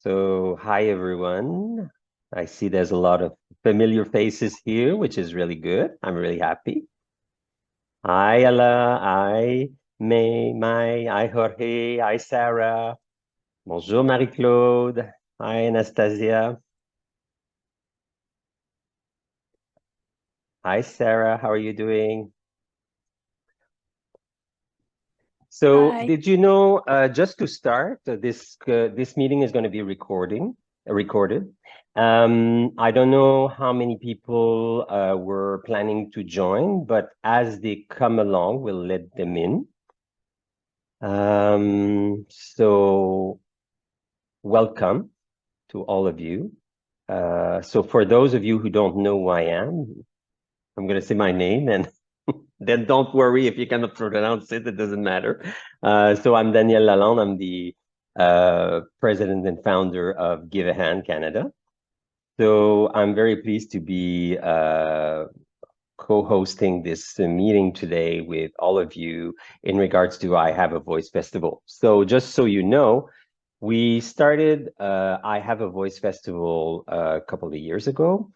So, hi everyone. I see there's a lot of familiar faces here, which is really good. I'm really happy. Hi Ella, hi May, hi Jorge, hi Sarah. Bonjour Marie-Claude. Hi Anastasia. Hi Sarah, how are you doing? So, Hi. did you know, just to start, this meeting is going to be recorded. I don't know how many people were planning to join, but as they come along, we'll let them in. So, welcome to all of you. So, for those of you who don't know who I am, I'm going to say my name and then don't worry if you cannot pronounce it, it doesn't matter. So I'm Daniel Lalonde. I'm the president and founder of Give a Hand Canada. So I'm very pleased to be co-hosting this meeting today with all of you in regards to I Have a Voice Festival. So just so you know, we started I Have a Voice Festival a couple of years ago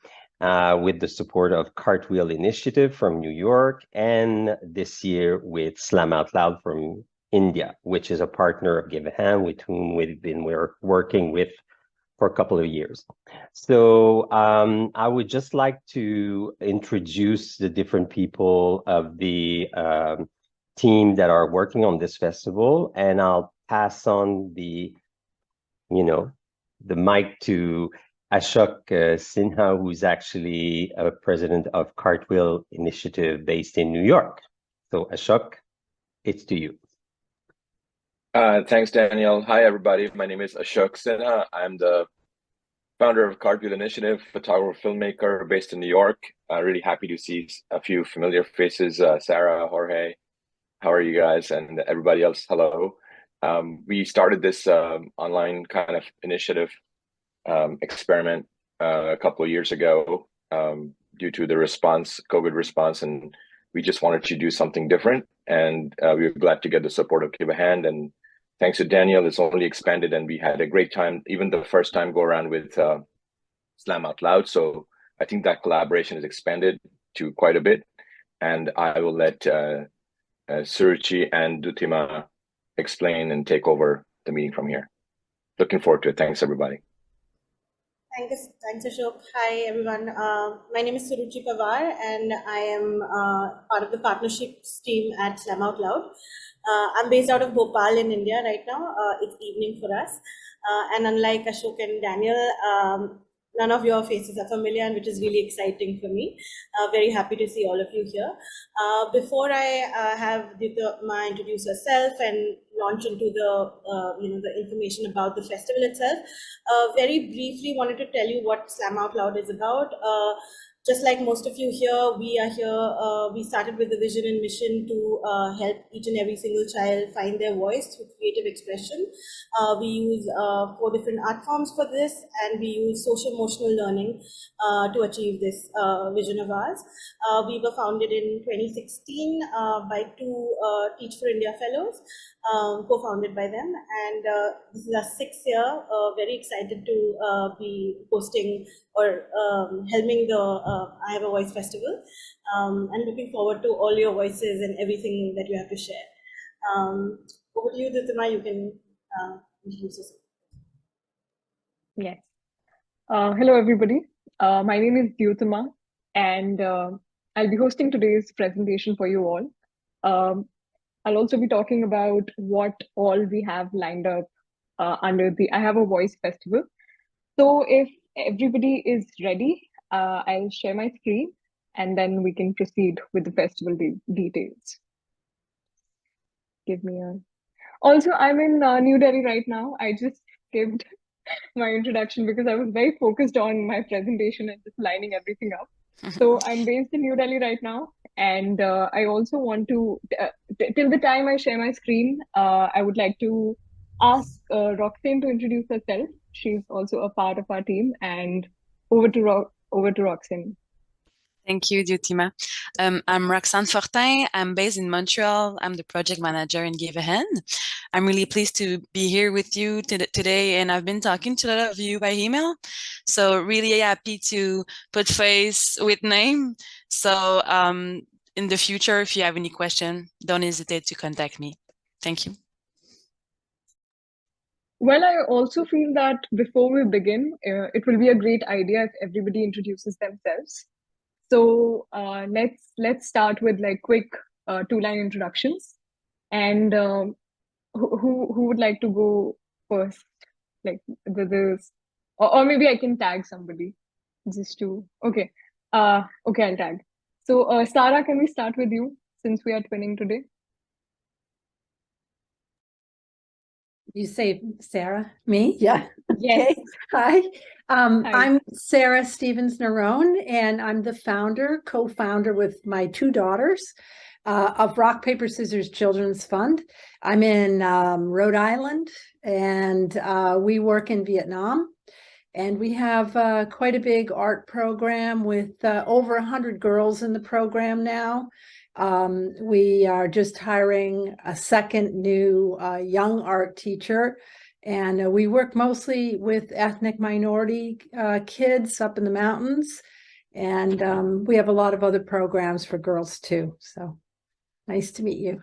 with the support of Cartwheel Initiative from New York, and this year with Slam Out Loud from India, which is a partner of Give a Hand with whom we've been working with for a couple of years. So I would just like to introduce the different people of the team that are working on this festival, and I'll pass on the mic to Ashok Sinha, who's actually a president of Cartwheel Initiative based in New York. So Ashok, it's to you. Thanks, Daniel. Hi, everybody. My name is Ashok Sinha. I'm the founder of Cartwheel Initiative, photographer, filmmaker based in New York. Really happy to see a few familiar faces. Sarah, Jorge, how are you guys? And everybody else, hello. We started this online kind of initiative experiment a couple of years ago due to the COVID response, and we just wanted to do something different. And we were glad to get the support of Give a Hand. And thanks to Daniel, it's only expanded, and we had a great time, even the first time go around with Slam Out Loud. So I think that collaboration has expanded to quite a bit. And I will let Suruchi and Dutima explain and take over the meeting from here. Looking forward to it. Thanks, everybody. Thanks, Ashok. Hi, everyone. My name is Suruchi Pawar, and I am part of the partnerships team at Slam Out Loud. I'm based out of Bhopal in India right now. It's evening for us. And unlike Ashok and Daniel, none of your faces are familiar, and which is really exciting for me. Very happy to see all of you here. Before I have Dutima introduce herself and launch into the information about the festival itself, very briefly wanted to tell you what Slam Out Loud is about. Just like most of you here, we are here. We started with the vision and mission to help each and every single child find their voice through creative expression. We use 4 different art forms for this, and we use social-emotional learning to achieve this vision of ours. We were founded in 2016 by 2 Teach for India fellows, co-founded by them. And this is our 6th year. Very excited to be hosting or helming the I Have a Voice Festival, and looking forward to all your voices and everything that you have to share. Over to you, Dutima. You can introduce yourself. Yes. Hello, everybody. My name is Dutima, and I'll be hosting today's presentation for you all. I'll also be talking about what all we have lined up under the I Have a Voice Festival. So if everybody is ready, I'll share my screen, and then we can proceed with the festival details. Give me a... Also, I'm in New Delhi right now. I just skipped my introduction because I was very focused on my presentation and just lining everything up. So I'm based in New Delhi right now, and I also want to, till the time I share my screen, I would like to ask Roxanne to introduce herself. She's also a part of our team, and over to Roxanne. Thank you, Diotima. I'm Roxane Fortin. I'm based in Montreal. I'm the project manager in GiveAHand. I'm really pleased to be here with you today, and I've been talking to a lot of you by email. So really happy to put face with name. So in the future, if you have any question, don't hesitate to contact me. Thank you. Well, I also feel that before we begin, it will be a great idea if everybody introduces themselves. So let's start with like quick two-line introductions. And who would like to go first? Like this, or maybe I can tag somebody just to. Okay, okay, I'll tag. So Sarah, can we start with you since we are twinning today? You say Sarah? Me? Yeah. Yes. Okay. Hi. Hi. I'm Sarah Stevens-Nerone, and I'm the co-founder with my two daughters of Rock, Paper, Scissors Children's Fund. I'm in Rhode Island, and we work in Vietnam. And we have quite a big art program with over 100 girls in the program now. We are just hiring a second new young art teacher, and we work mostly with ethnic minority kids up in the mountains, and we have a lot of other programs for girls too. So nice to meet you.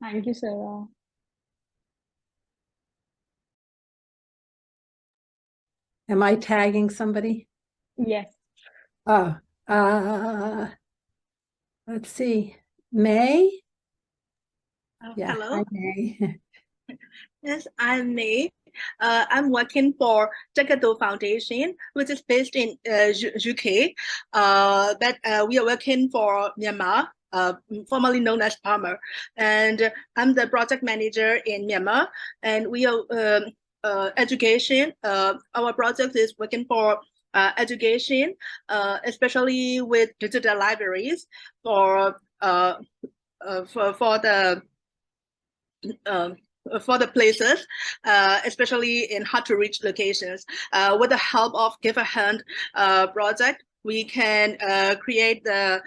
Thank you, Sarah. Am I tagging somebody? Yes. Oh, let's see. May? Yeah, Hello. hi, May. Yes, I'm May. I'm working for Jagadoo Foundation, which is based in UK. But we are working for Myanmar, formerly known as Burma. And I'm the project manager in Myanmar. And we are education. Our project is working for education, especially with digital libraries for the places, especially in hard-to-reach locations. With the help of GiveAHand project, we can create the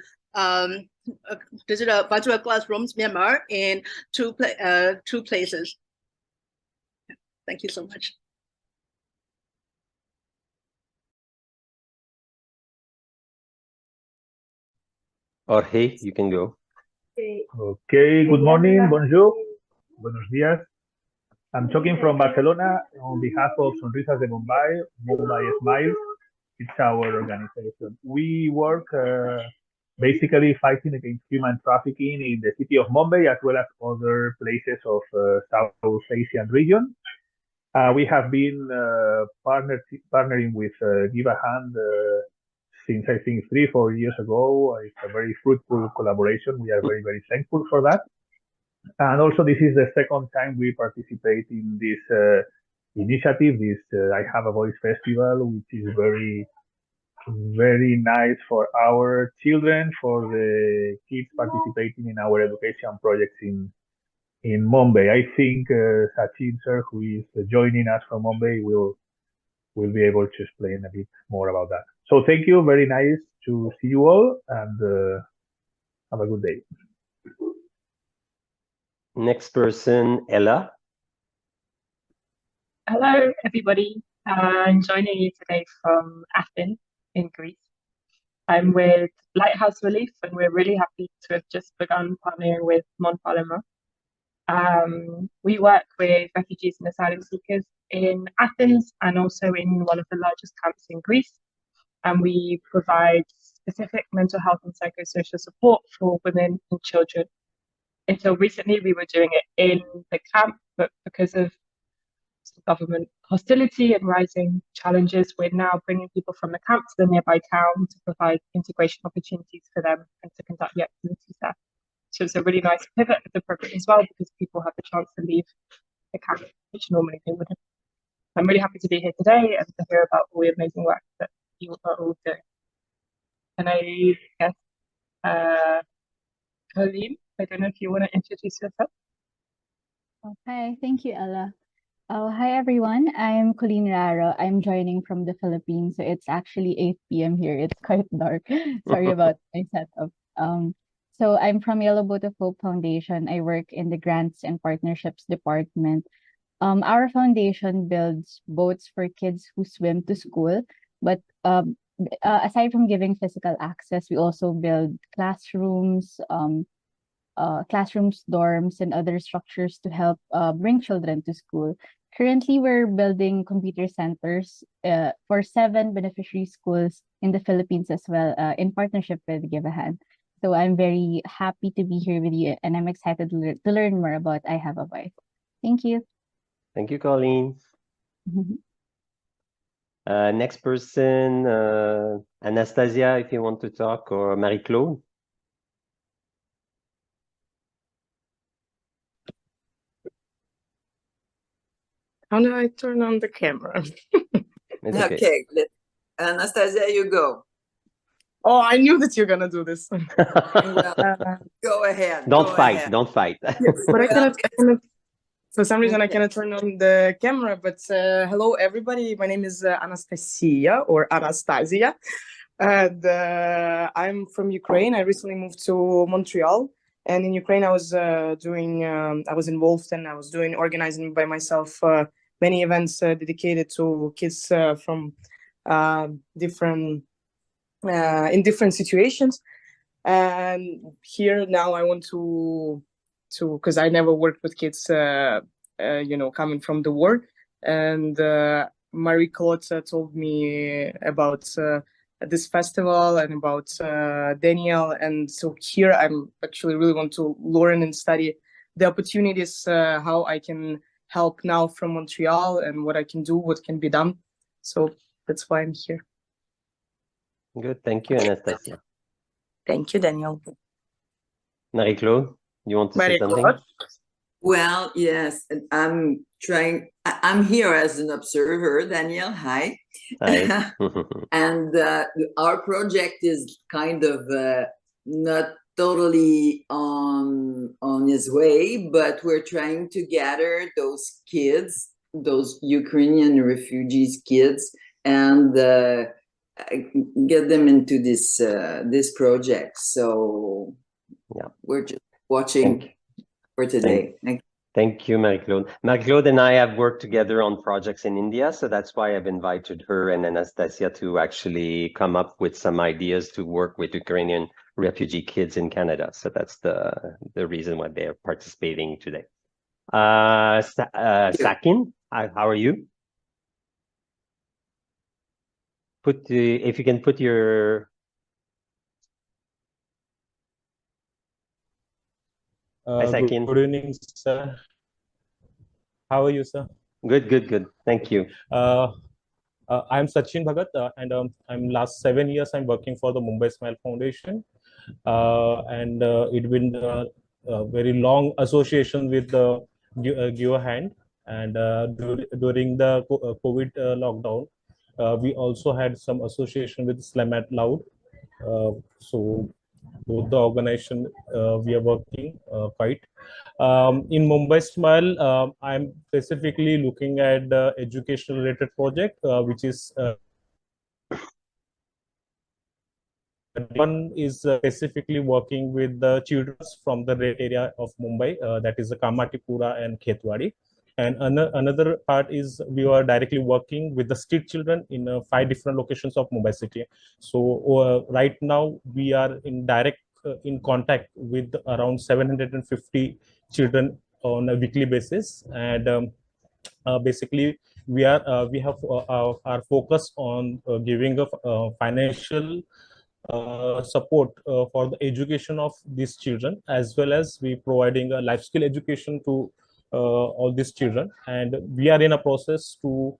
digital virtual classrooms Myanmar in two places. Thank you so much. Jorge, you can go. Okay, good morning, bonjour, buenos días. I'm talking from Barcelona on behalf of Sonrisas de Mumbai, Mumbai Smiles. It's our organization. We work basically fighting against human trafficking in the city of Mumbai as well as other places of South Asian region. We have been partnering with GiveAHand since I think 3-4 years ago. It's a very fruitful collaboration. We are very, very thankful for that. And also, this is the second time we participate in this initiative, this I Have a Voice Festival, which is very, very nice for our children, for the kids participating in our education projects in Mumbai. I think Sachin sir, who is joining us from Mumbai, will be able to explain a bit more about that. So thank you, very nice to see you all, and have a good day. Next person, Ella. Hello, everybody. I'm joining you today from Athens in Greece. I'm with Lighthouse Relief, and we're really happy to have just begun partnering with Montparnasse. We work with refugees and asylum seekers in Athens and also in one of the largest camps in Greece. And we provide specific mental health and psychosocial support for women and children. Until recently, we were doing it in the camp, but because of government hostility and rising challenges, we're now bringing people from the camp to the nearby town to provide integration opportunities for them and to conduct the activities there. So it's a really nice pivot of the program as well, because people have the chance to leave the camp, which normally they wouldn't. I'm really happy to be here today and to hear about all the amazing work that you are all doing. And I guess, Colleen, I don't know if you want to introduce yourself. Okay, thank you, Ella. Oh, hi everyone. I'm Colleen Raro. I'm joining from the Philippines. So it's actually 8 p.m. here. It's quite dark. Sorry about my setup. So I'm from Yellow Boat of Hope Foundation. I work in the Grants and Partnerships Department. Our foundation builds boats for kids who swim to school, but aside from giving physical access, we also build classrooms, dorms, and other structures to help bring children to school. Currently, we're building computer centers for 7 beneficiary schools in the Philippines as well, in partnership with Give a Hand. So I'm very happy to be here with you, and I'm excited to learn more about I Have a Voice. Thank you. Thank you, Colleen. Next person, Anastasia, if you want to talk, or Marie-Claude. How do I turn on the camera? It's okay. Okay, Anastasia, you go. Oh, I knew that you're gonna do this. Well, go ahead. Don't go fight. ahead. Don't fight. Yes, but I cannot. For some reason, I cannot turn on the camera. But hello, everybody. My name is Anastasia or Anastasia, and I'm from Ukraine. I recently moved to Montreal, and in Ukraine, I was I was involved and I was organizing by myself many events dedicated to kids from different in different situations. And here now I want to because I never worked with kids coming from the war, and Marie-Claude told me about this festival and about Daniel, and so here I'm actually really want to learn and study the opportunities, how I can help now from Montreal and what I can do, what can be done. So that's why I'm here. Good. Thank you, Anastasia. Thank you, Daniel. Marie-Claude, you want to say something? Well, yes, I'm here as an observer, Daniel. Hi. Hi. And our project is kind of not totally on his way, but we're trying to gather those kids, those Ukrainian refugees kids, and get them into this project. So yeah, we're just watching for today. Thank you, Marie-Claude. Marie-Claude and I have worked together on projects in India, so that's why I've invited her and Anastasia to actually come up with some ideas to work with Ukrainian refugee kids in Canada. So that's the reason why they're participating today. Sakin, how are you? If you can put your Good evening, sir. How are you, sir? Good. Thank you. I'm Sachin Bhagat, and I'm last 7 years I'm working for the Mumbai Smile Foundation, and it's been a very long association with the Give a Hand, and during the COVID lockdown, we also had some association with Slam Out Loud. So both the organization we are working quite. In Mumbai Smile, I'm specifically looking at the education related project, which is one is specifically working with the children from the red area of Mumbai, that is the Kamatipura and Khetwadi. And another part is we are directly working with the street children in 5 different locations of Mumbai city. So right now we are in direct in contact with around 750 children on a weekly basis, and basically we have our focus on giving a financial support for the education of these children, as well as we providing a life skill education to all these children. And we are in a process to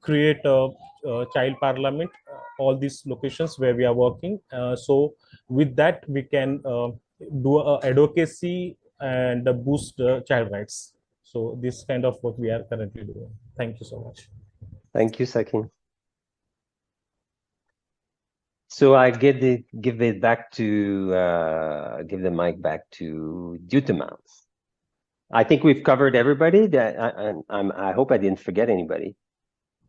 create a child parliament, all these locations where we are working. So with that we can do advocacy and boost child rights. So this kind of what we are currently doing. Thank you so much. Thank you, Sakin. So I give the mic back to Dutema. I think we've covered everybody. I hope I didn't forget anybody.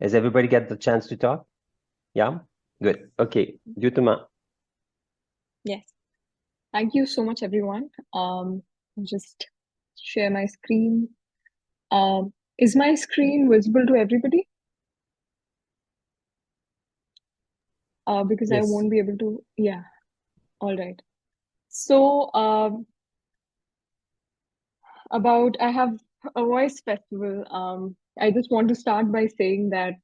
Has everybody got the chance to talk? Yeah, good. Okay, Dyutama. Yes. Thank you so much, everyone. Just share my screen. Is my screen visible to everybody? Because I Yes. won't be able to. Yeah. All right. So about I have a voice festival. I just want to start by saying that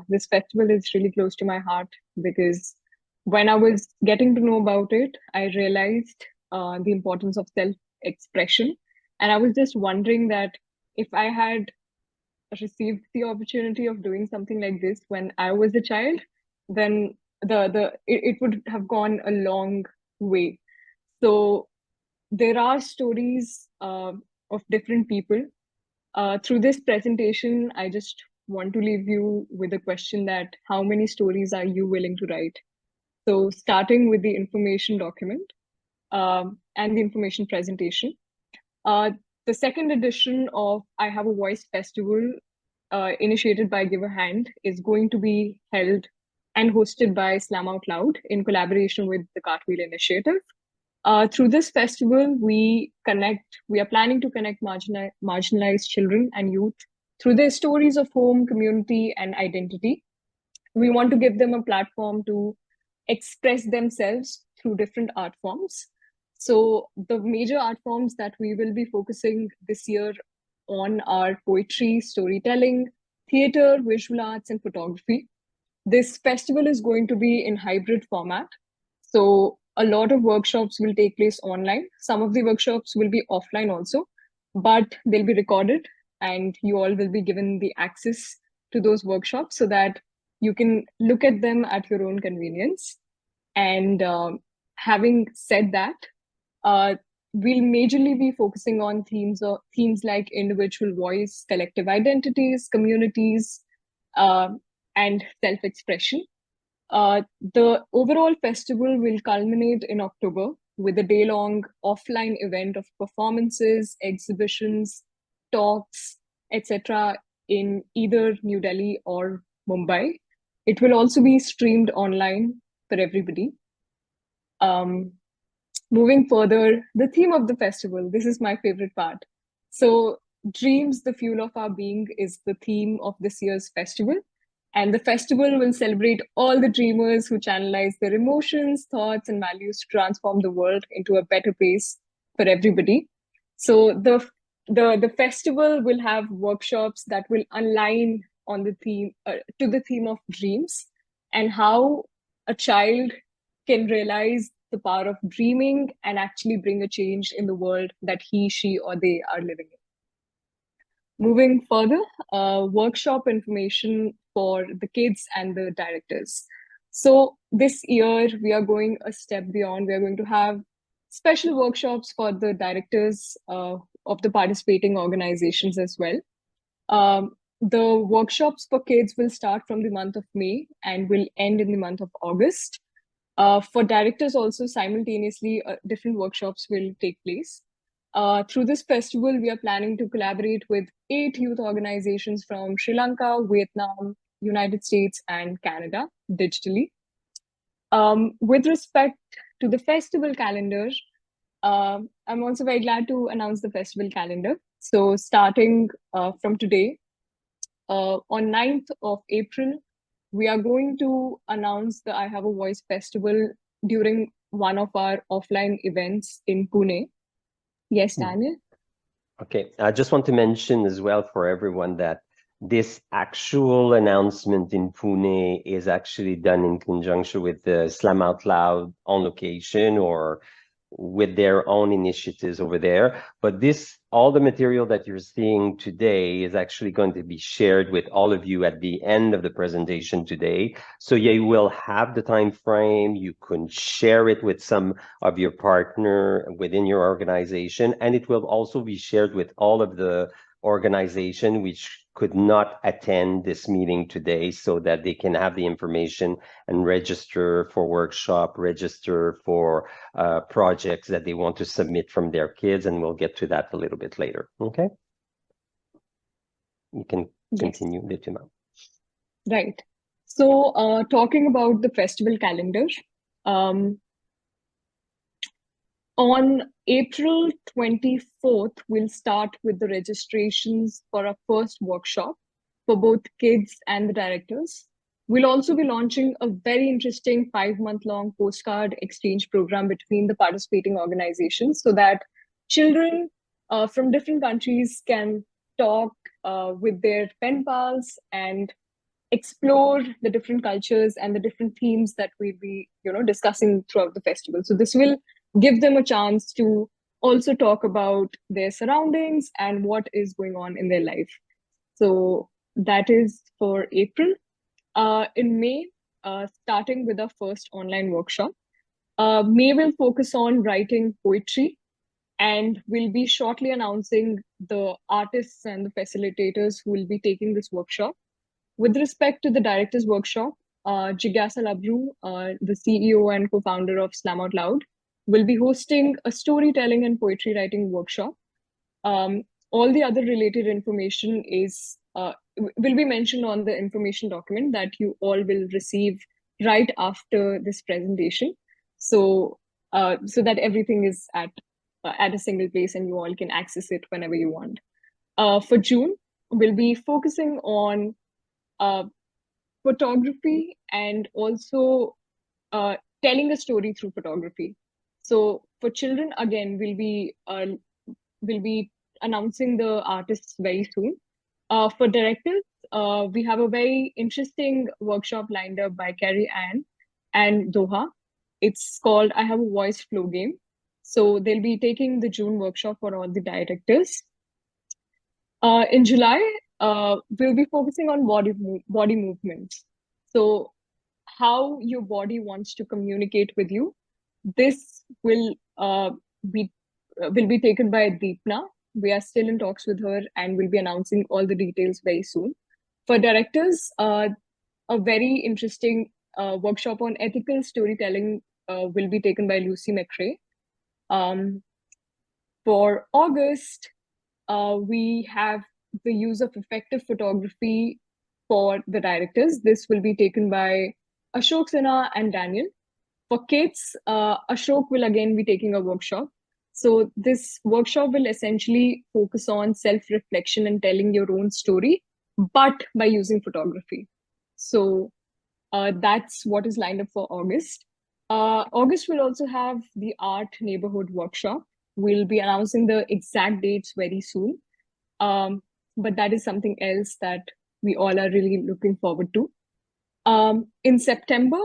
this festival is really close to my heart because when I was getting to know about it, I realized the importance of self-expression, and I was just wondering that if I had received the opportunity of doing something like this when I was a child, then it would have gone a long way. So there are stories of different people. Through this presentation, I just want to leave you with a question that how many stories are you willing to write? So starting with the information document and the information presentation. The second edition of I Have a Voice Festival, initiated by Give a Hand, is going to be held and hosted by Slam Out Loud in collaboration with the Cartwheel Initiative. Through this festival, we are planning to connect marginalized children and youth through their stories of home, community, and identity. We want to give them a platform to express themselves through different art forms. So the major art forms that we will be focusing this year on are poetry, storytelling, theater, visual arts, and photography. This festival is going to be in hybrid format. So a lot of workshops will take place online. Some of the workshops will be offline also, but they'll be recorded and you all will be given the access to those workshops so that you can look at them at your own convenience. And having said that, we'll majorly be focusing on themes like individual voice, collective identities, communities, and self-expression. The overall festival will culminate in October with a day-long offline event of performances, exhibitions, talks, etc. in either New Delhi or Mumbai. It will also be streamed online for everybody. Moving further, the theme of the festival, this is my favorite part. So dreams, the fuel of our being, is the theme of this year's festival. And the festival will celebrate all the dreamers who channelize their emotions, thoughts, and values to transform the world into a better place for everybody. So the festival will have workshops that will align on the theme to the theme of dreams and how a child can realize the power of dreaming and actually bring a change in the world that he, she, or they are living in. Moving further, workshop information for the kids and the directors. So this year, we are going a step beyond. We are going to have special workshops for the directors of the participating organizations as well. The workshops for kids will start from the month of May and will end in the month of August. For directors also, simultaneously, different workshops will take place. Through this festival, we are planning to collaborate with 8 youth organizations from Sri Lanka, Vietnam, United States, and Canada digitally. With respect to the festival calendar, I'm also very glad to announce the festival calendar. So starting from today, on 9th of April, we are going to announce the I Have a Voice Festival during one of our offline events in Pune. Yes, Daniel? Okay, I just want to mention as well for everyone that this actual announcement in Pune is actually done in conjunction with the Slam Out Loud on location or with their own initiatives over there. But all the material that you're seeing today is actually going to be shared with all of you at the end of the presentation today. So you will have the time frame, you can share it with some of your partner within your organization, and it will also be shared with all of the organization which could not attend this meeting today, so that they can have the information and register for workshop, register for projects that they want to submit from their kids, and we'll get to that a little bit later. Okay, you can continue, Dituma. Right. So talking about the festival calendar, on April 24th, we'll start with the registrations for our first workshop for both kids and the directors. We'll also be launching a very interesting 5-month-long postcard exchange program between the participating organizations, so that children from different countries can talk with their pen pals and explore the different cultures and the different themes that we'll be, discussing throughout the festival. So this will give them a chance to also talk about their surroundings and what is going on in their life. So that is for April. In May, starting with our first online workshop, May will focus on writing poetry, and we'll be shortly announcing the artists and the facilitators who will be taking this workshop. With respect to the directors workshop, Jigyasa Labru, the CEO and co-founder of Slam Out Loud, will be hosting a storytelling and poetry writing workshop. All the other related information is will be mentioned on the information document that you all will receive right after this presentation. So so that everything is at a single place and you all can access it whenever you want. For June, we'll be focusing on photography and also telling a story through photography. So for children, again, we'll be announcing the artists very soon. For directors, we have a very interesting workshop lined up by Carrie Ann and Doha. It's called I Have a Voice Flow Game. So they'll be taking the June workshop for all the directors. In July, we'll be focusing on body movements. So how your body wants to communicate with you. This will be taken by Deepna. We are still in talks with her and we'll be announcing all the details very soon. For directors, a very interesting workshop on ethical storytelling will be taken by Lucy McRae. For August, we have the use of effective photography for the directors. This will be taken by Ashok Sinha and Daniel. For kids, Ashok will again be taking a workshop. So this workshop will essentially focus on self-reflection and telling your own story, but by using photography. So that's what is lined up for August. August will also have the Art Neighborhood Workshop. We'll be announcing the exact dates very soon. But that is something else that we all are really looking forward to. In September,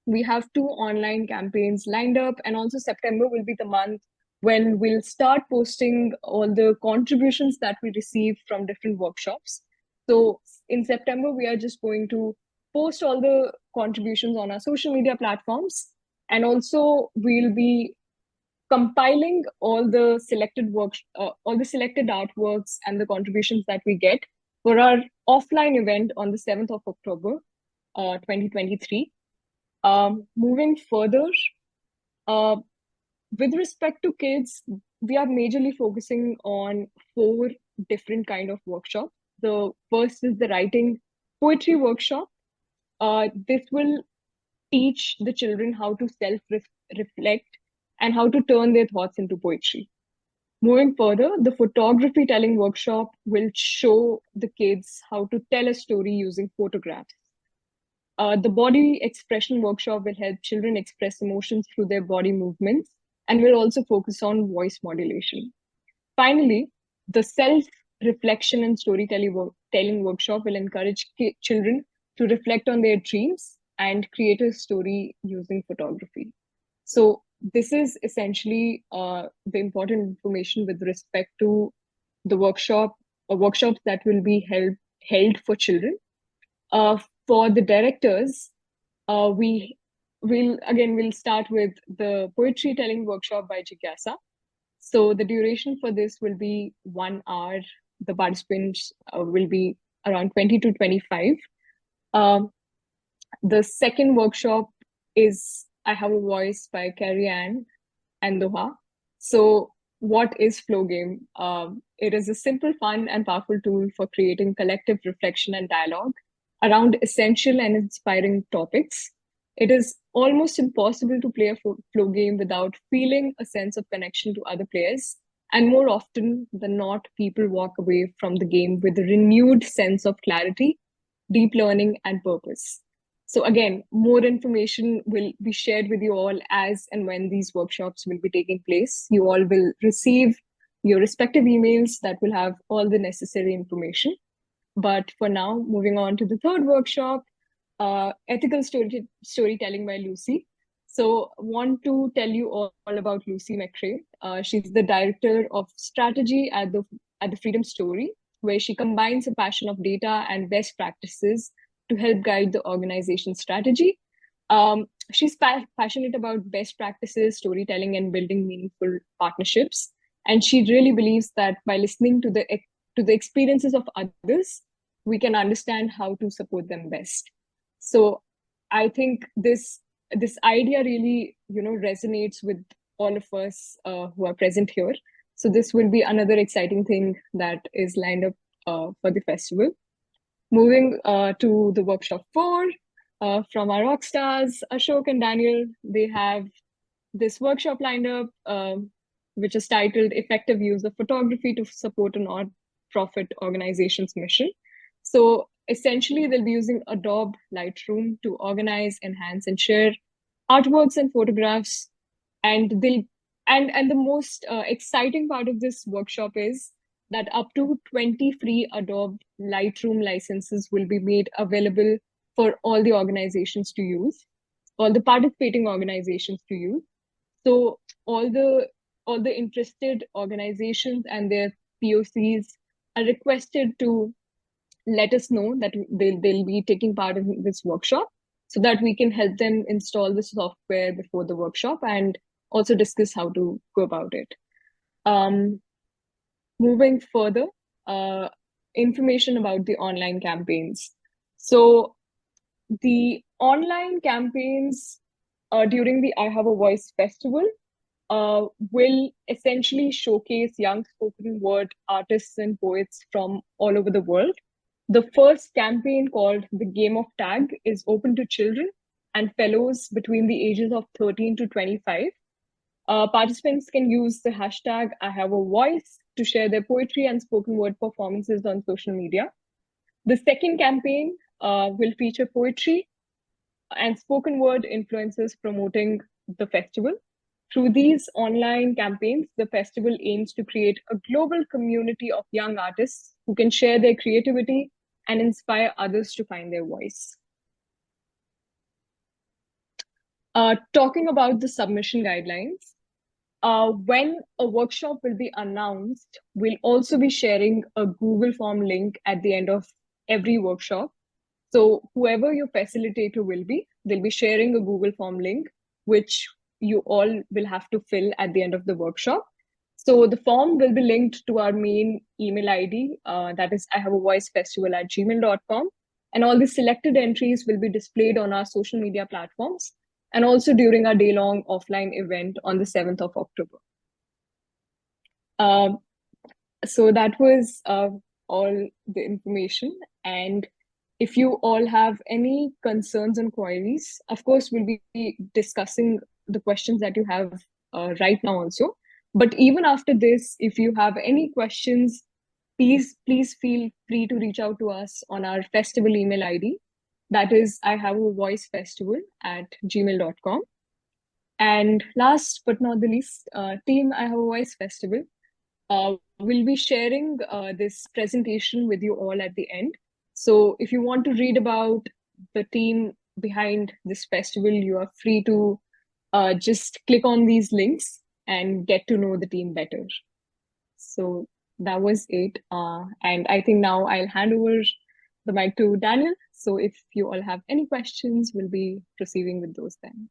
we have 2 online campaigns lined up, and also September will be the month when we'll start posting all the contributions that we receive from different workshops. So in September, we are just going to post all the contributions on our social media platforms, and also we'll be compiling all the selected artworks and the contributions that we get for our offline event on the 7th of October, 2023. Moving further, with respect to kids, we are majorly focusing on 4 different kind of workshops. The first is the writing poetry workshop. This will teach the children how to self-reflect and how to turn their thoughts into poetry. Moving further, the photography telling workshop will show the kids how to tell a story using photographs. The body expression workshop will help children express emotions through their body movements, and will also focus on voice modulation. Finally, the self-reflection and storytelling workshop will encourage children to reflect on their dreams and create a story using photography. So this is essentially the important information with respect to the workshops that will be held for children. For the directors, we'll start with the poetry telling workshop by Jigyasa. So the duration for this will be 1 hour the participants will be around 20 to 25. The second workshop is I Have a Voice by Carrie Ann and Doha. So what is Flow Game? It is a simple, fun, and powerful tool for creating collective reflection and dialogue around essential and inspiring topics. It is almost impossible to play a flow game without feeling a sense of connection to other players. And more often than not, people walk away from the game with a renewed sense of clarity, deep learning, and purpose. So again, more information will be shared with you all as and when these workshops will be taking place. You all will receive your respective emails that will have all the necessary information. But for now, moving on to the third workshop, Ethical Storytelling by Lucy. So want to tell you all about Lucy McRae. She's the director of strategy at the Freedom Story, where she combines a passion of data and best practices to help guide the organization's strategy. She's passionate about best practices, storytelling, and building meaningful partnerships. And she really believes that by listening to the experiences of others, we can understand how to support them best. So I think this idea really, resonates with all of us who are present here. So this will be another exciting thing that is lined up for the festival. Moving to the workshop 4, from our rock stars, Ashok and Daniel, they have this workshop lined up, which is titled Effective Use of Photography to Support a Non-Profit Organization's Mission. So essentially, they'll be using Adobe Lightroom to organize, enhance, and share artworks and photographs. And the most exciting part of this workshop is that up to 20 free Adobe Lightroom licenses will be made available for all the organizations to use, all the participating organizations to use. So all the interested organizations and their POCs are requested to let us know that they'll be taking part in this workshop so that we can help them install the software before the workshop and also discuss how to go about it. Moving further, information about the online campaigns. So the online campaigns during the I Have a Voice festival will essentially showcase young spoken word artists and poets from all over the world. The first campaign, called The Game of Tag, is open to children and fellows between the ages of 13 to 25. Participants can use the hashtag I Have a Voice to share their poetry and spoken word performances on social media. The second campaign will feature poetry and spoken word influencers promoting the festival. Through these online campaigns, the festival aims to create a global community of young artists who can share their creativity and inspire others to find their voice. Talking about the submission guidelines, when a workshop will be announced, we'll also be sharing a Google form link at the end of every workshop. So whoever your facilitator will be, they'll be sharing a Google form link, which you all will have to fill at the end of the workshop. So the form will be linked to our main email ID, that is ihaveavoicefestival@gmail.com. And all the selected entries will be displayed on our social media platforms and also during our day-long offline event on the 7th of October. So that was all the information. And if you all have any concerns and queries, of course, we'll be discussing the questions that you have right now also. But even after this, if you have any questions, please feel free to reach out to us on our festival email ID. That is ihaveavoicefestival@gmail.com. And last but not the least, Team I Have a Voice Festival will be sharing this presentation with you all at the end. So if you want to read about the team behind this festival, you are free to just click on these links and get to know the team better. So that was it. And I think now I'll hand over the mic to Daniel. So if you all have any questions, we'll be proceeding with those then.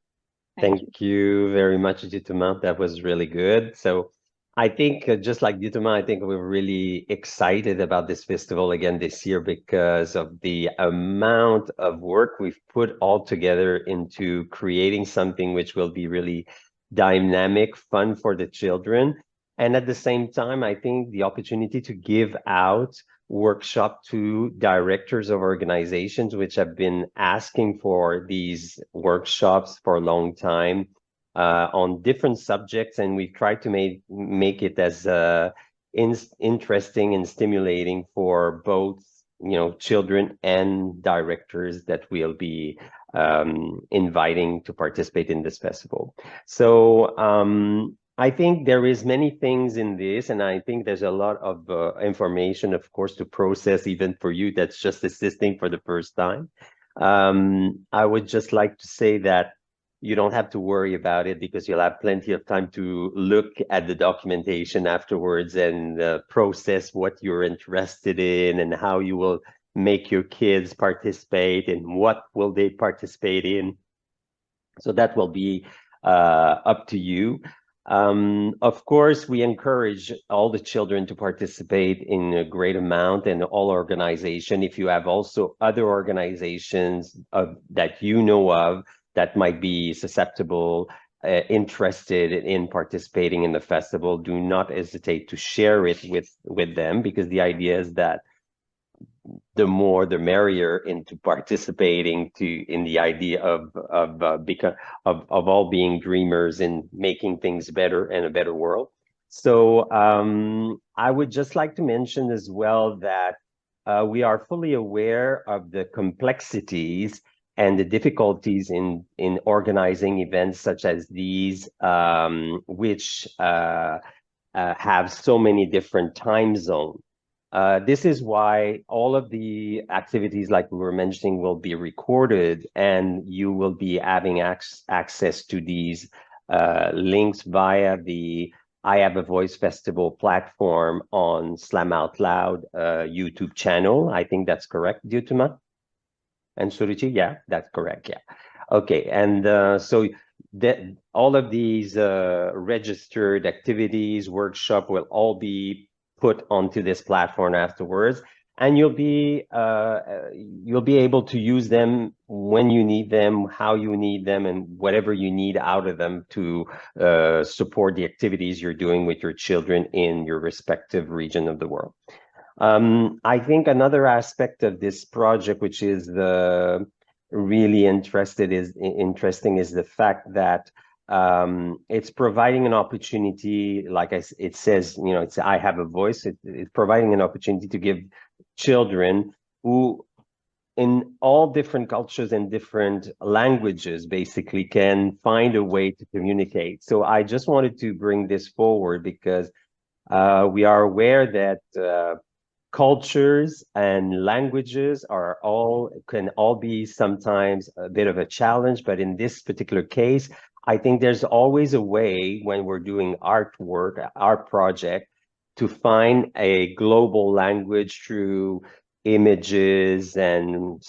Thank you very much, Jituma. That was really good. So I think just like Yutama, I think we're really excited about this festival again this year because of the amount of work we've put all together into creating something which will be really dynamic, fun for the children. And at the same time, I think the opportunity to give out workshop to directors of organizations which have been asking for these workshops for a long time on different subjects, and we've tried to make it as interesting and stimulating for both children and directors that we'll be inviting to participate in this festival. So I think there is many things in this, and I think there's a lot of information, of course, to process even for you that's just assisting for the first time. I would just like to say that you don't have to worry about it because you'll have plenty of time to look at the documentation afterwards and process what you're interested in and how you will make your kids participate and what will they participate in. So that will be up to you. Of course, we encourage all the children to participate in a great amount and all organization. If you have also other organizations that you know of that might be susceptible, interested in participating in the festival, do not hesitate to share it with them, because the idea is that the more the merrier into participating in the idea of all being dreamers and making things better and a better world. So I would just like to mention as well that we are fully aware of the complexities and the difficulties in organizing events such as these, which have so many different time zones. This is why all of the activities, like we were mentioning, will be recorded, and you will be having access to these links via the I Have a Voice Festival platform on Slam Out Loud YouTube channel. I think that's correct, Dyutama and Suruchi? Yeah, that's correct. Yeah. Okay. And so that all of these registered activities, workshop will all be put onto this platform afterwards, and you'll be able to use them when you need them, how you need them, and whatever you need out of them to support the activities you're doing with your children in your respective region of the world. I think another aspect of this project, which is really interesting, is the fact that it's providing an opportunity, like it says, it's I Have a Voice. It's providing an opportunity to give children who, in all different cultures and different languages, basically can find a way to communicate. So I just wanted to bring this forward because we are aware that cultures and languages can all be sometimes a bit of a challenge, but in this particular case, I think there's always a way when we're doing artwork, art project, to find a global language through images and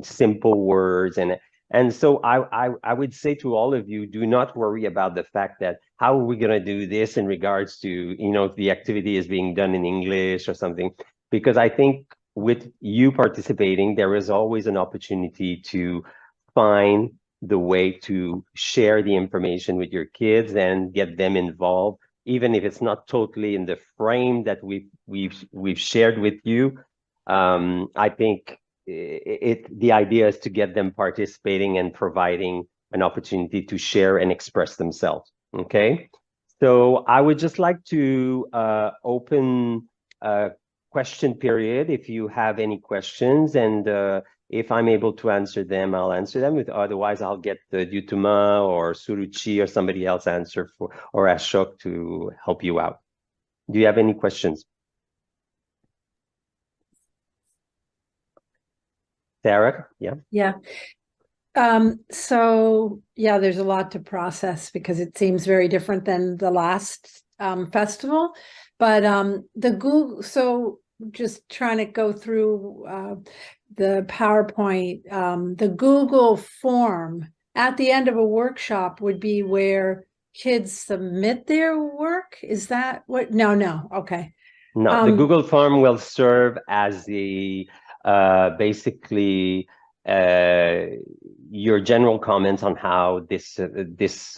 simple words. And so I would say to all of you, do not worry about the fact that how are we going to do this in regards to, if the activity is being done in English or something, because I think with you participating, there is always an opportunity to find the way to share the information with your kids and get them involved, even if it's not totally in the frame that we've shared with you. I think the idea is to get them participating and providing an opportunity to share and express themselves. Okay, so I would just like to open a question period if you have any questions, and if I'm able to answer them, I'll answer them. Otherwise, I'll get Dyutama or Suruchi or somebody else answer or Ashok to help you out. Do you have any questions? Sarah? Yeah. Yeah. So yeah, there's a lot to process because it seems very different than the last festival. But the Google, so just trying to go through the PowerPoint, the Google form at the end of a workshop would be where kids submit their work? Is that what? No. Okay. No, the Google form will serve as the basically your general comments on how this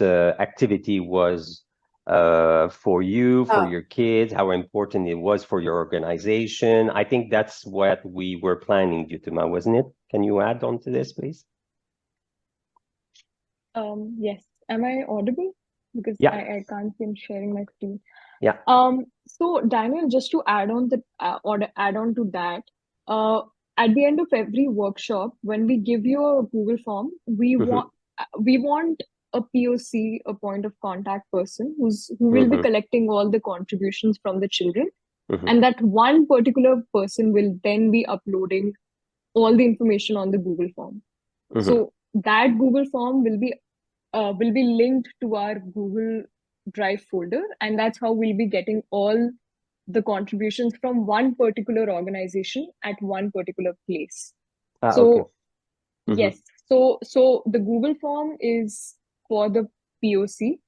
activity was for you, for your kids, how important it was for your organization. I think that's what we were planning, Jutuma, wasn't it? Can you add on to this, please? Yes. Am I audible? Because Yeah. I can't see I'm sharing my screen. Yeah. So Daniel, just to add on to that, at the end of every workshop, when we give you a Google form, we want a POC, a point of contact person who will be collecting all the contributions from the children, and that one particular person will then be uploading all the information on the Google form. So that Google form will be linked to our Google Drive folder, and that's how we'll be getting all the contributions from one particular organization at one particular place. So yes, so the Google form is for the POC,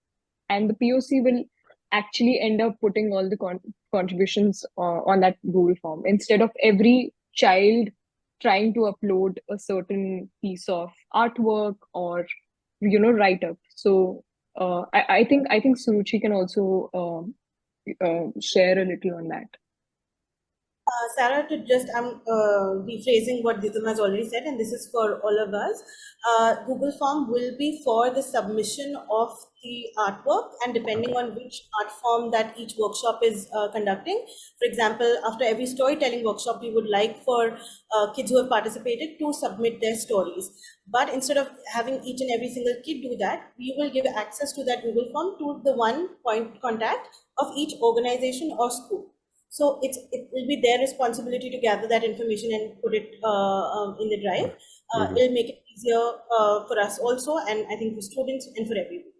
and the POC will actually end up putting all the contributions on that Google form instead of every child trying to upload a certain piece of artwork or write up. So I think Suruchi can also share a little on that. Sarah, I'm rephrasing what Ditama has already said, and this is for all of us. Google form will be for the submission of the artwork, and depending on which art form that each workshop is conducting. For example, after every storytelling workshop, we would like for kids who have participated to submit their stories. But instead of having each and every single kid do that, we will give access to that Google form to the one point contact of each organization or school. So it will be their responsibility to gather that information and put it in the drive. It'll make it easier for us also, and I think for students and for everyone.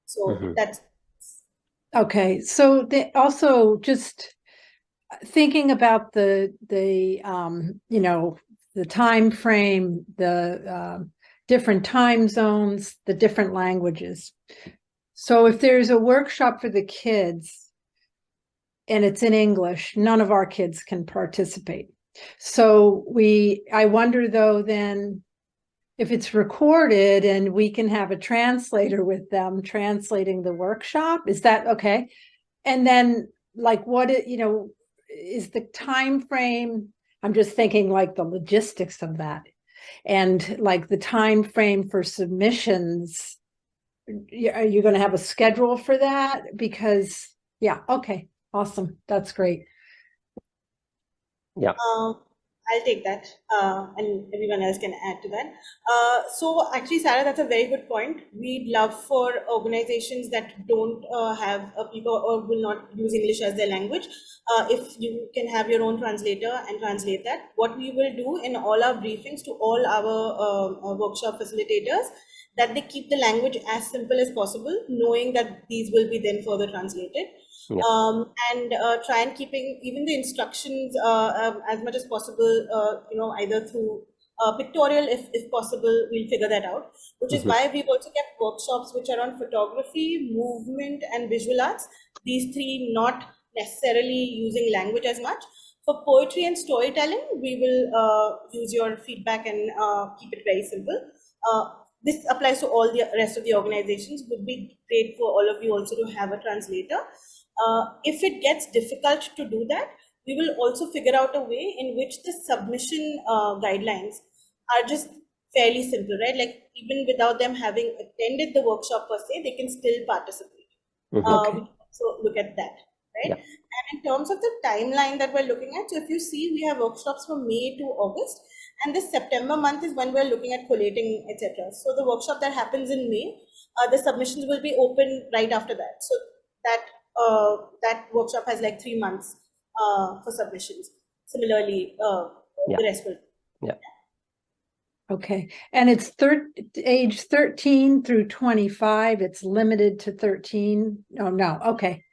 So that's okay. So also just thinking about the time frame, the different time zones, the different languages. So if there's a workshop for the kids and it's in English, none of our kids can participate. So I wonder though, then if it's recorded and we can have a translator with them translating the workshop, is that okay? And then like what is the time frame? I'm just thinking like the logistics of that, and like the time frame for submissions. Are you going to have a schedule for that? Because okay. Awesome. That's great. Yeah. I'll take that, and everyone else can add to that. So actually, Sarah, that's a very good point. We'd love for organizations that don't have people or will not use English as their language, if you can have your own translator and translate that. What we will do in all our briefings to all our workshop facilitators, that they keep the language as simple as possible, knowing that these will be then further translated. Yeah. And try and keeping even the instructions as much as possible, either through pictorial, if possible, we'll figure that out, which is why we've also kept workshops which are on photography, movement, and visual arts. These three not necessarily using language as much. For poetry and storytelling, we will use your feedback and keep it very simple. This applies to all the rest of the organizations. Would be great for all of you also to have a translator. If it gets difficult to do that, we will also figure out a way in which the submission guidelines are just fairly simple, right? Like even without them having attended the workshop per se, they can still participate. We can also look at that, right? Yeah. And in terms of the timeline that we're looking at, so if you see, we have workshops from May to August, and this September month is when we're looking at collating, etc. So the workshop that happens in May, the submissions will be open right after that. So that workshop has like 3 months for submissions. Similarly, the rest will. Yeah. Okay, and it's age 13 through 25. It's limited to 13. Oh no. Okay.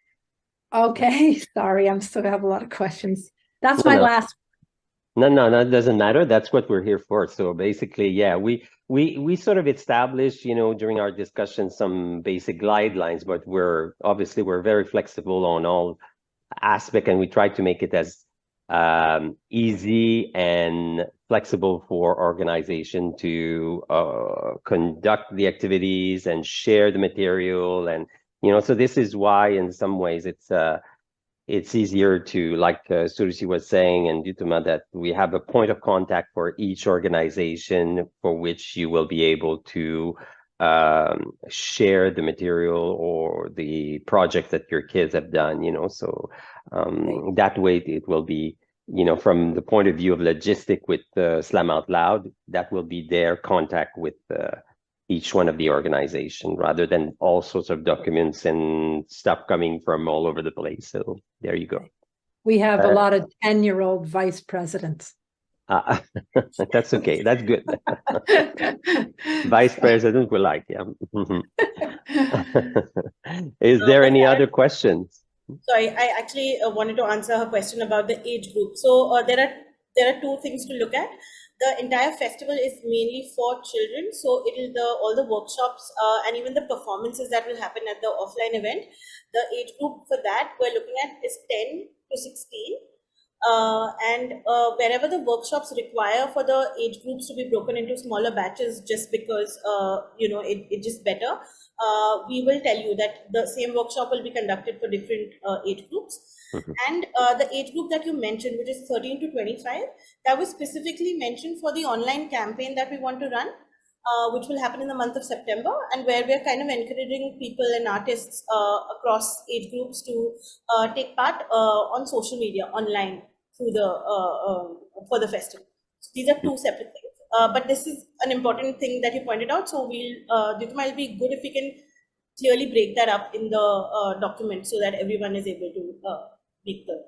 Sorry, I'm still have a lot of questions. That's my last. No, it doesn't matter. That's what we're here for. So basically, yeah, we sort of established, during our discussion some basic guidelines, but we're very flexible on all aspect, and we try to make it as easy and flexible for organization to conduct the activities and share the material. And so this is why in some ways it's easier to, like Suruchi was saying, and Dutuma, that we have a point of contact for each organization for which you will be able to share the material or the project that your kids have done, so that way it will be, from the point of view of logistic with Slam Out Loud, that will be their contact with each one of the organization, rather than all sorts of documents and stuff coming from all over the place. So there you go. We have a lot of 10-year-old vice presidents. That's okay. That's good. Vice president we like, yeah. Is there any other questions? Sorry, I actually wanted to answer her question about the age group. So there are two things to look at. The entire festival is mainly for children, so all the workshops and even the performances that will happen at the offline event. The age group for that we're looking at is 10 to 16. And wherever the workshops require for the age groups to be broken into smaller batches, just because it's just better, we will tell you that the same workshop will be conducted for different age groups. And the age group that you mentioned, which is 13 to 25, that was specifically mentioned for the online campaign that we want to run, which will happen in the month of September, and where we're kind of encouraging people and artists across age groups to take part on social media online through for the festival. So these are two separate things. But this is an important thing that you pointed out. So it might be good if we can clearly break that up in the document so that everyone is able to make the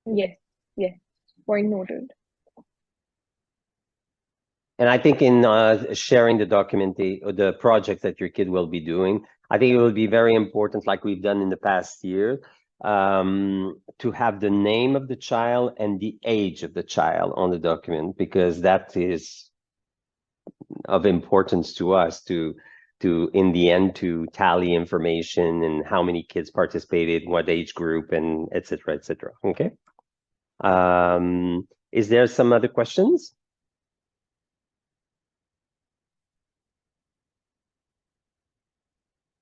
Yes, point noted. And I think in sharing the document, the project that your kid will be doing, I think it will be very important, like we've done in the past year, to have the name of the child and the age of the child on the document, because that is of importance to us to in the end to tally information and how many kids participated, what age group, and et cetera, et cetera. Okay. Is there some other questions?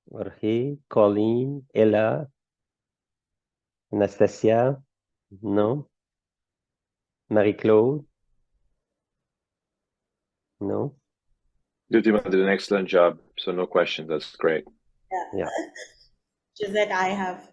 Jorge, Colleen, Ella, Anastasia? No? Marie-Claude? No? Dutuma did an excellent job, so no questions. That's great. Yeah. Just that I have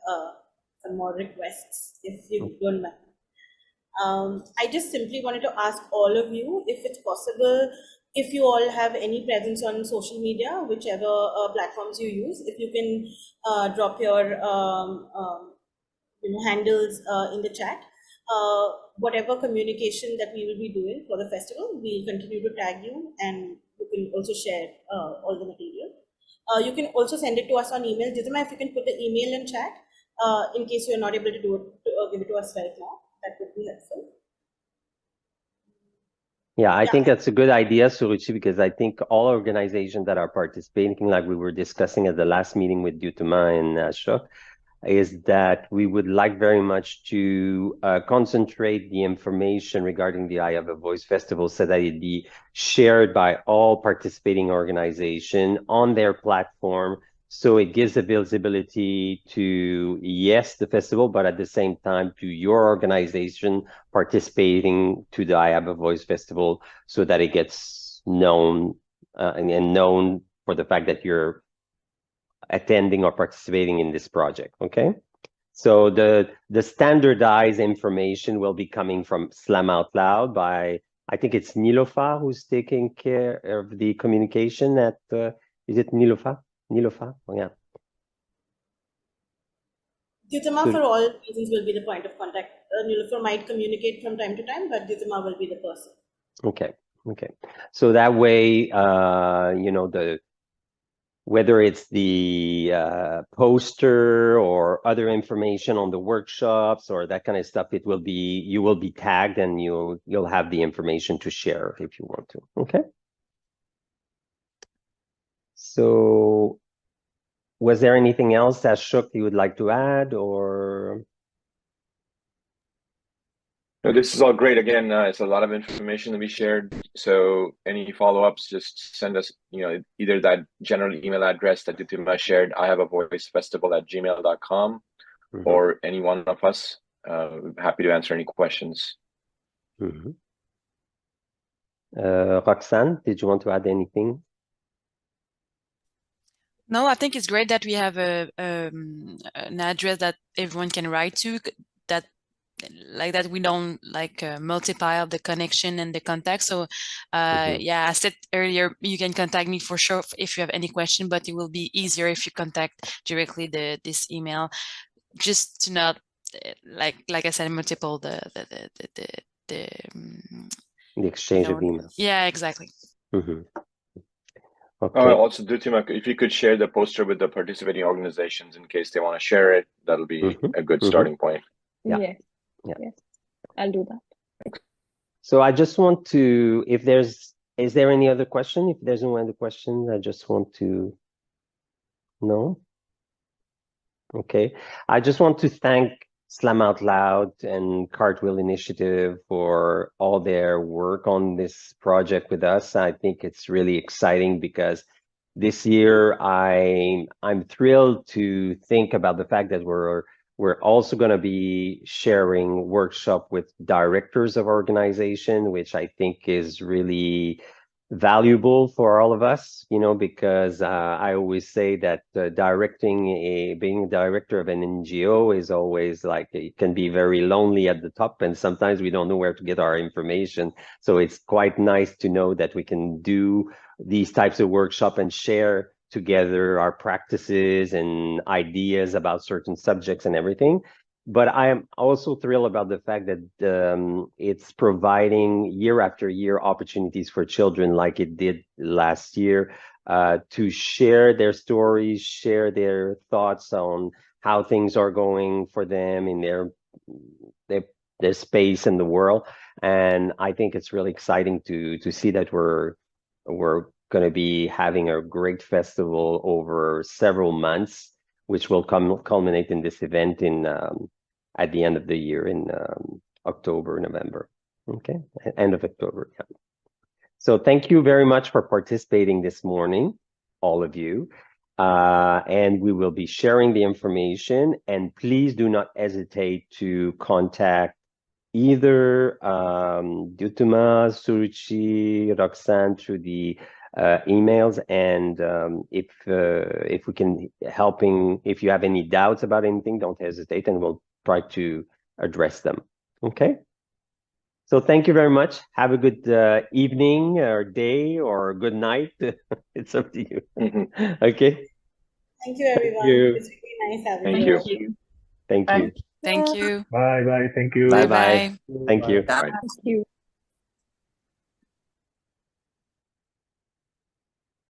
some more requests, if you don't mind. I just simply wanted to ask all of you if it's possible, if you all have any presence on social media, whichever platforms you use, if you can drop your handles in the chat. Whatever communication that we will be doing for the festival, we'll continue to tag you, and you can also share all the material. You can also send it to us on email. Dutuma, if you can put the email in chat, in case you're not able to do it, give it to us right now, that would be helpful. Yeah, I think that's a good idea, Suruchi, because I think all organizations that are participating, like we were discussing at the last meeting with Dutuma and Ashok, is that we would like very much to concentrate the information regarding the IHAVF Voice Festival so that it be shared by all participating organizations on their platform. So it gives a visibility to, yes, the festival, but at the same time to your organization participating to the IHAVF Voice Festival, so that it gets known and known for the fact that you're attending or participating in this project. Okay, so the standardized information will be coming from Slam Out Loud by, I think it's Nilofa who's taking care of the communication at is it Nilofa? Oh, yeah. Dutuma, for all reasons, will be the point of contact. Nilofa might communicate from time to time, but Dutuma will be the person. Okay. So that way, whether it's the poster or other information on the workshops or that kind of stuff, you will be tagged and you'll have the information to share if you want to. Okay. So was there anything else, Ashok, you would like to add, or? No, this is all great. Again, it's a lot of information that we shared. So any follow-ups, just send us, either that general email address that Dutima shared, IHAVFestival@gmail.com, or any one of us. Happy to answer any questions. Roxanne, did you want to add anything? No, I think it's great that we have an address that everyone can write to, that we don't multiply the connection and the contact. So yeah, I said earlier, you can contact me for sure if you have any question, but it will be easier if you contact directly this email, just to not like I said, multiple the exchange of emails. Yeah, exactly. Okay. Also, Dutima, if you could share the poster with the participating organizations in case they want to share it, that'll be a good starting point. Yeah. Yes. Yes, I'll do that. So I just want to, is there any other question? If there's no other question, I just want to know. Okay. I just want to thank Slam Out Loud and Cartwheel Initiative for all their work on this project with us. I think it's really exciting because this year I'm thrilled to think about the fact that we're also going to be sharing workshop with directors of organization, which I think is really valuable for all of us, because I always say that being a director of an NGO is always it can be very lonely at the top, and sometimes we don't know where to get our information. So it's quite nice to know that we can do these types of workshop and share together our practices and ideas about certain subjects and everything. But I am also thrilled about the fact that it's providing year after year opportunities for children, like it did last year, to share their stories, share their thoughts on how things are going for them in their space in the world. And I think it's really exciting to see that we're going to be having a great festival over several months, which will culminate in this event at the end of the year in October, November. Okay, end of October. Yeah. So thank you very much for participating this morning, all of you. And we will be sharing the information. And please do not hesitate to contact either Dutima, Suruchi, Roxanne through the emails, and if we can if you have any doubts about anything, don't hesitate, and we'll try to address them. Okay. So thank you very much. Have a good evening or day or good night. It's up to you. Okay. Thank you, everyone. Thank you. It's really nice having Thank you. you. Thank you. Thank you. Bye bye. Thank you. Bye bye. Thank you. Bye. Thank you.